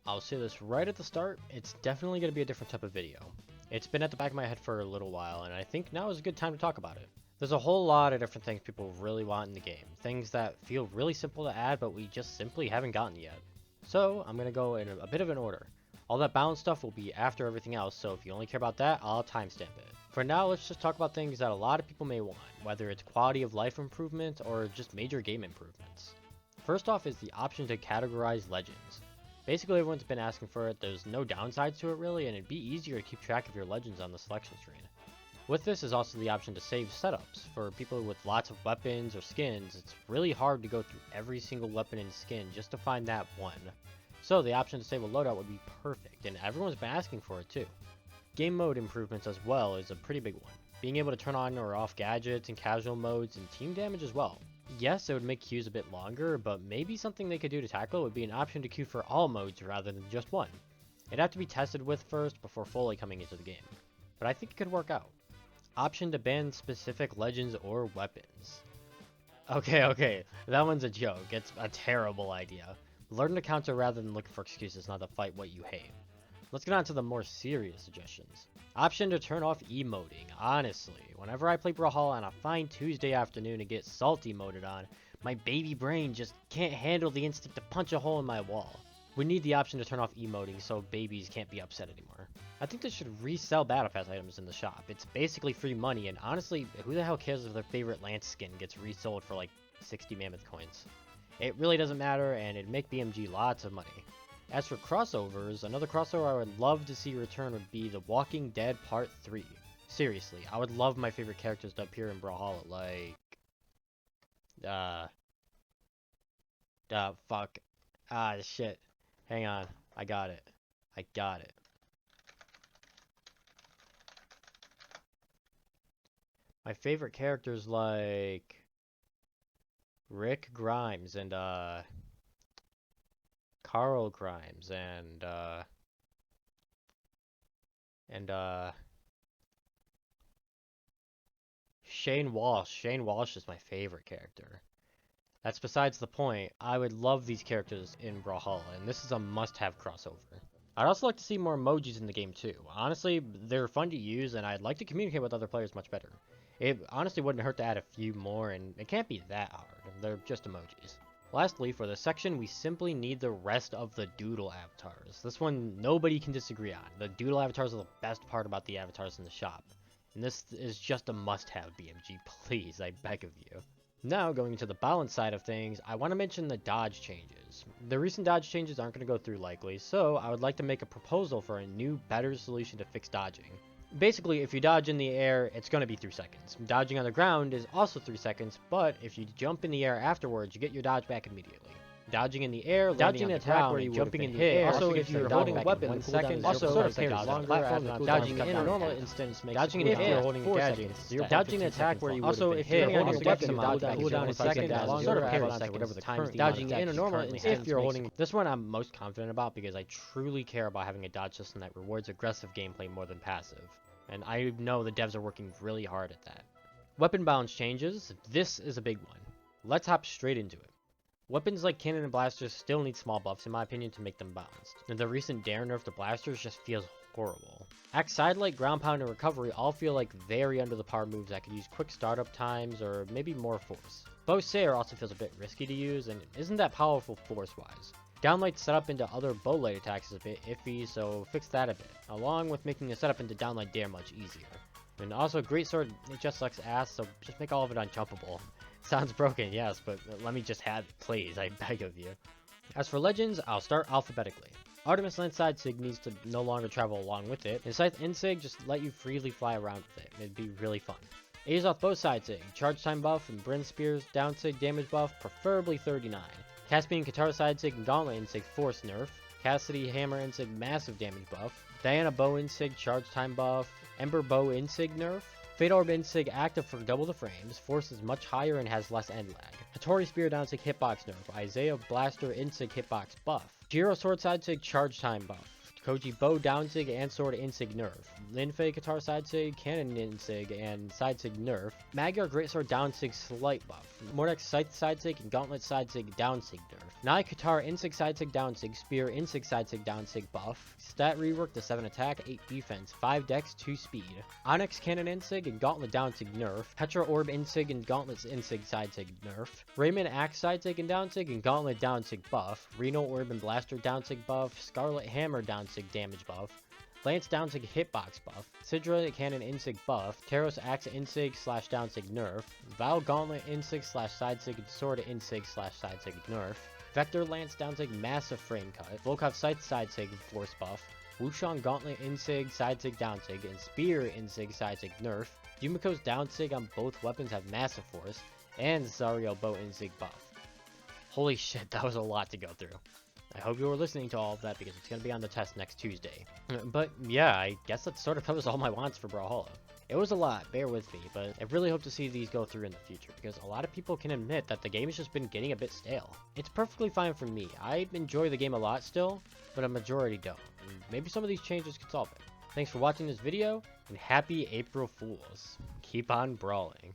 I'll say this right at the start, it's definitely going to be a different type of video. It's been at the back of my head for a little while, and I think now is a good time to talk about it. There's a whole lot of different things people really want in the game, things that feel really simple to add, but we just simply haven't gotten yet. So, I'm going to go in a bit of an order. All that balance stuff will be after everything else, so if you only care about that, I'll timestamp it. For now, let's just talk about things that a lot of people may want, whether it's quality of life improvement or just major game improvements. First off is the option to categorize legends. Basically, everyone's been asking for it, there's no downsides to it really, and it'd be easier to keep track of your legends on the selection screen. With this is also the option to save setups. For people with lots of weapons or skins, it's really hard to go through every single weapon and skin just to find that one. So the option to save a loadout would be perfect, and everyone's been asking for it too. Game mode improvements as well is a pretty big one. Being able to turn on or off gadgets and casual modes and team damage as well. Yes, it would make queues a bit longer, but maybe something they could do to tackle it would be an option to queue for all modes rather than just one. It'd have to be tested with first before fully coming into the game, but I think it could work out. Option to ban specific legends or weapons. Okay, that one's a joke. It's a terrible idea. Learn to counter rather than look for excuses not to fight what you hate. Let's get on to the more serious suggestions. Option to turn off emoting. Honestly, whenever I play Brawlhalla on a fine Tuesday afternoon and get salty emoted on, my baby brain just can't handle the instinct to punch a hole in my wall. We need the option to turn off emoting so babies can't be upset anymore. I think they should resell battle pass items in the shop. It's basically free money, and honestly, who the hell cares if their favorite Lance skin gets resold for like 60 mammoth coins? It really doesn't matter, and it'd make BMG lots of money. As for crossovers, another crossover I would love to see return would be The Walking Dead Part 3. Seriously, I would love my favorite characters to appear in Brawlhalla, like... fuck. Shit. Hang on. I got it. My favorite characters like... Rick Grimes and, Carl Grimes and Shane Walsh. Shane Walsh is my favorite character. That's besides the point. I would love these characters in Brawlhalla, and this is a must-have crossover. I'd also like to see more emojis in the game too. Honestly, they're fun to use, and I'd like to communicate with other players much better. It honestly wouldn't hurt to add a few more, and it can't be that hard. They're just emojis. Lastly, for this section, we simply need the rest of the doodle avatars. This one, nobody can disagree on. The doodle avatars are the best part about the avatars in the shop. And this is just a must-have, BMG. Please, I beg of you. Now, going into the balance side of things, I want to mention the dodge changes. The recent dodge changes aren't going to go through likely, so I would like to make a proposal for a new, better solution to fix dodging. Basically, if you dodge in the air, it's going to be 3 seconds. Dodging on the ground is also 3 seconds, but if you jump in the air afterwards, you get your dodge back immediately. Dodging in the air, dodging an attack where you jumping in the air. Also, if you're holding a weapon, 1 second, also sort of takes longer. Dodging in a normal instance makes dodging if you're holding a gadget. Dodging an attack where you also if you're holding a weapon, cooldown in seconds, sort of carries whatever the current dodging in a normal instance. If you're holding this one, I'm most confident about because I truly care about having a dodge system that rewards aggressive gameplay more than passive. And I know the devs are working really hard at that. Weapon balance changes. This is a big one. Let's hop straight into it. Weapons like cannon and blasters still need small buffs in my opinion to make them balanced. And the recent dare nerf to blasters just feels horrible. Axe sidelight, ground pound, and recovery all feel like very under the par moves that could use quick startup times or maybe more force. Bow Sayer also feels a bit risky to use and isn't that powerful force-wise. Downlight setup into other bow light attacks is a bit iffy, so fix that a bit, along with making the setup into downlight dare much easier. And also, Greatsword, it just sucks ass, so just make all of it unjumpable. Sounds broken, yes, but let me just have it, please, I beg of you. As for legends, I'll start alphabetically. Artemis Landside Sig needs to no longer travel along with it, and Scythe Insig just let you freely fly around with it. It'd be really fun. Azoth Bowside Sig, charge time buff, and Bryn Spear's down Sig damage buff, preferably 39. Caspian Katara Side Sig and Gauntlet Insig force nerf. Cassidy Hammer Insig massive damage buff. Diana Bow Insig charge time buff. Ember Bow Insig nerf. Fate Orb Insig active for double the frames. Force is much higher and has less end lag. Hattori Spear down Sig hitbox nerf. Isaiah Blaster Insig hitbox buff. Jiro Sword Side Sig charge time buff. Koji Bow Downsig and Sword Insig nerf. Linfei Guitar Side Sig, Cannon Insig, and Side Sig nerf. Magyar Greatsword Downsig slight buff. Mordex Scythe Side Sig and Gauntlet Side Sig Downsig nerf. Nai Guitar Insig Side Sig Downsig, Spear Insig Side Sig Downsig buff. Stat rework to 7 attack, 8 defense, 5 dex, 2 speed. Onyx Cannon Insig and Gauntlet Downsig nerf. Petra Orb Insig and Gauntlet Insig Side Sig nerf. Raymond Axe Side Sig and Downsig and Gauntlet Downsig buff. Reno Orb and Blaster Downsig buff. Scarlet Hammer Downsig damage buff. Lance Downsig hitbox buff. Sidra Cannon Insig buff. Taros Axe Insig slash Downsig nerf. Val Gauntlet Insig slash Side Sig and Sword Insig slash Side Sig nerf. Vector Lance Downsig massive frame cut. Volkov Scythe Side Sig force buff. Wushang Gauntlet Insig Side Sig Downsig and Spear Insig Side Sig nerf. Yumiko's Downsig on both weapons have massive force. And Zariel Bow Insig buff. Holy shit, that was a lot to go through. I hope you were listening to all of that because it's going to be on the test next Tuesday. But yeah, I guess that sort of covers all my wants for Brawlhalla. It was a lot, bear with me, but I really hope to see these go through in the future because a lot of people can admit that the game has just been getting a bit stale. It's perfectly fine for me. I enjoy the game a lot still, but a majority don't. And maybe some of these changes could solve it. Thanks for watching this video, and happy April Fools. Keep on brawling.